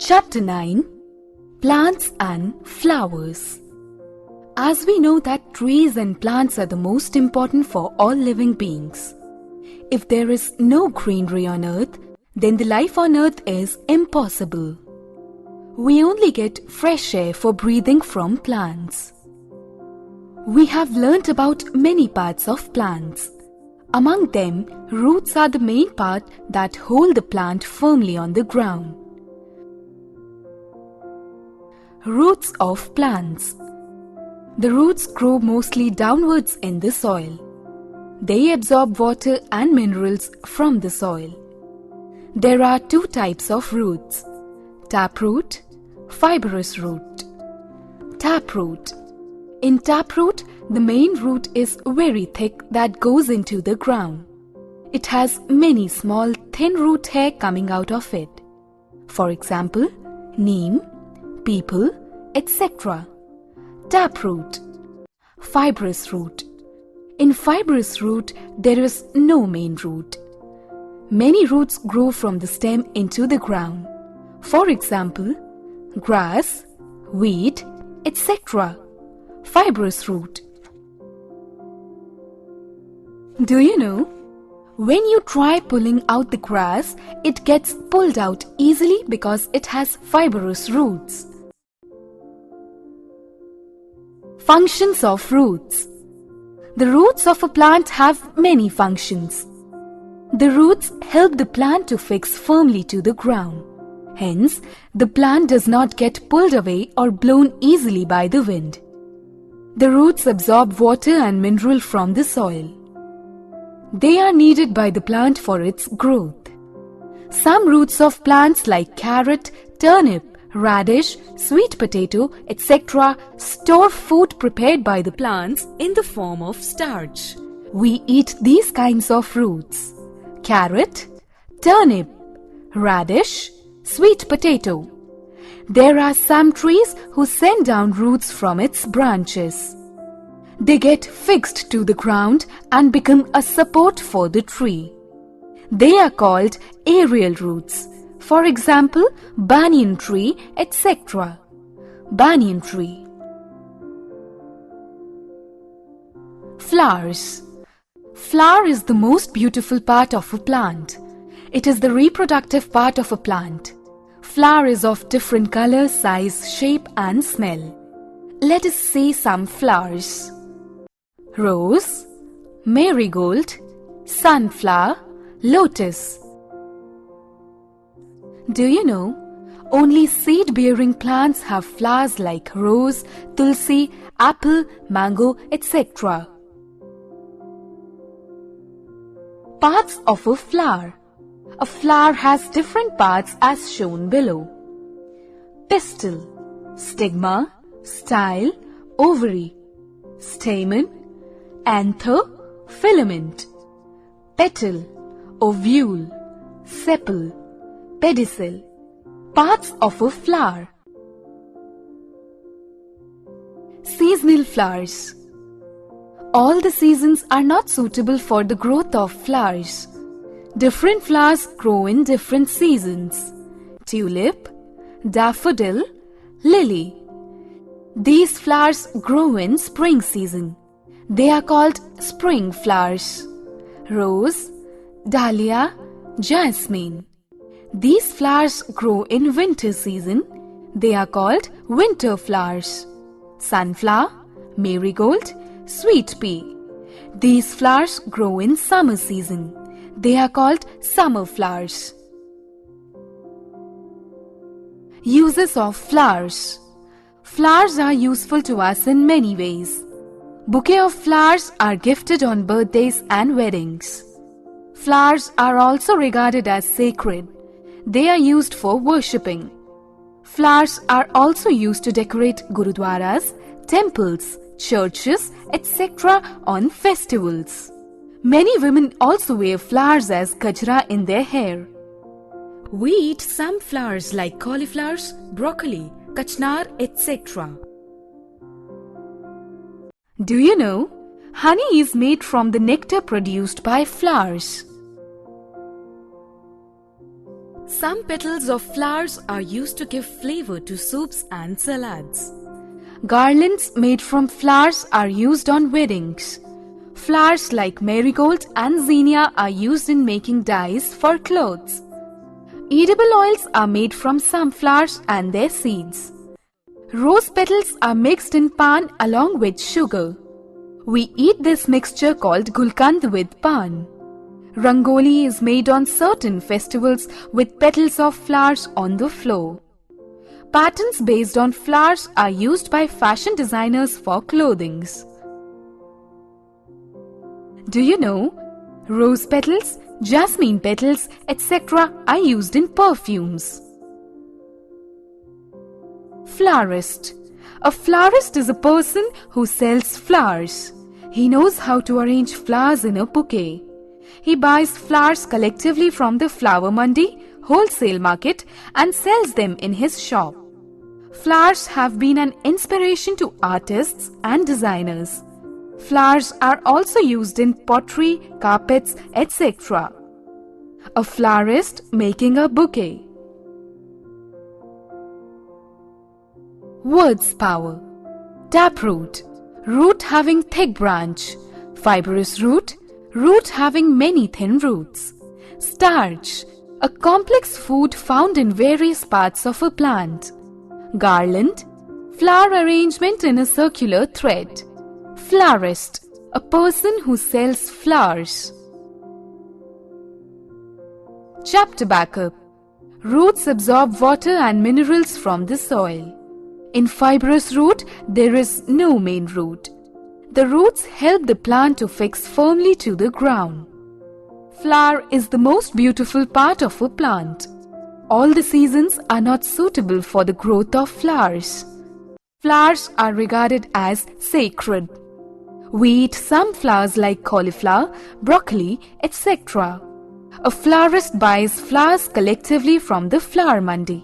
Chapter 9 Plants and Flowers. As we know that trees and plants are the most important for all living beings. If there is no greenery on earth, then the life on earth is impossible. We only get fresh air for breathing from plants. We have learnt about many parts of plants. Among them, roots are the main part that hold the plant firmly on the ground. Roots of plants. The roots grow mostly downwards in the soil. They absorb water and minerals from the soil. There are two types of roots: taproot, fibrous root. Taproot. In taproot, the main root is very thick that goes into the ground. It has many small thin root hair coming out of it. For example, neem, peepal, etc. Taproot. Fibrous root. In fibrous root, there is no main root. Many roots grow from the stem into the ground. For example, grass, wheat, etc. Fibrous root. Do you know? When you try pulling out the grass, it gets pulled out easily because it has fibrous roots. Functions of roots. The roots of a plant have many functions. The roots help the plant to fix firmly to the ground. Hence, the plant does not get pulled away or blown easily by the wind. The roots absorb water and mineral from the soil. They are needed by the plant for its growth. Some roots of plants like carrot, turnip, radish, sweet potato, etc. store food prepared by the plants in the form of starch. We eat these kinds of roots: carrot, turnip, radish, sweet potato. There are some trees who send down roots from its branches. They get fixed to the ground and become a support for the tree. They are called aerial roots. For example, banyan tree, etc. Banyan tree. Flowers. Flower is the most beautiful part of a plant. It is the reproductive part of a plant. Flower is of different color, size, shape and smell. Let us see some flowers: rose, marigold, sunflower, lotus. Do you know? Only seed-bearing plants have flowers like rose, tulsi, apple, mango, etc. Parts of a flower. A flower has different parts as shown below: pistil, stigma, style, ovary, stamen, anther, filament, petal, ovule, sepal, pedicel. Parts of a flower. Seasonal flowers. All the seasons are not suitable for the growth of flowers. Different flowers grow in different seasons: tulip, daffodil, lily. These flowers grow in spring season. They are called spring flowers: rose, dahlia, jasmine. These flowers grow in winter season. They are called winter flowers: sunflower, marigold, sweet pea. These flowers grow in summer season. They are called summer flowers. Uses of flowers. Flowers are useful to us in many ways. Bouquet of flowers are gifted on birthdays and weddings. Flowers are also regarded as sacred. They are used for worshipping. Flowers are also used to decorate gurudwaras, temples, churches, etc. on festivals. Many women also wear flowers as gajra in their hair. We eat some flowers like cauliflowers, broccoli, kachnar, etc. Do you know? Honey is made from the nectar produced by flowers. Some petals of flowers are used to give flavor to soups and salads. Garlands made from flowers are used on weddings. Flowers like marigold and zinnia are used in making dyes for clothes. Edible oils are made from sunflowers and their seeds. Rose petals are mixed in pan along with sugar. We eat this mixture called gulkand with pan. Rangoli is made on certain festivals with petals of flowers on the floor. Patterns based on flowers are used by fashion designers for clothing. Do you know? Rose petals, jasmine petals, etc. are used in perfumes. Florist. A florist is a person who sells flowers. He knows how to arrange flowers in a bouquet. He buys flowers collectively from the flower mandi, wholesale market, and sells them in his shop. Flowers have been an inspiration to artists and designers. Flowers are also used in pottery, carpets, etc. A florist making a bouquet. Words power. Taproot. Root having thick branch. Fibrous root. Root having many thin roots. Starch. A complex food found in various parts of a plant. Garland. Flower arrangement in a circular thread. Florist. A person who sells flowers. Chapter backup. Roots absorb water and minerals from the soil. In fibrous root, there is no main root. The roots help the plant to fix firmly to the ground. Flower is the most beautiful part of a plant. All the seasons are not suitable for the growth of flowers. Flowers are regarded as sacred. We eat some flowers like cauliflower, broccoli, etc. A florist buys flowers collectively from the flower mandi.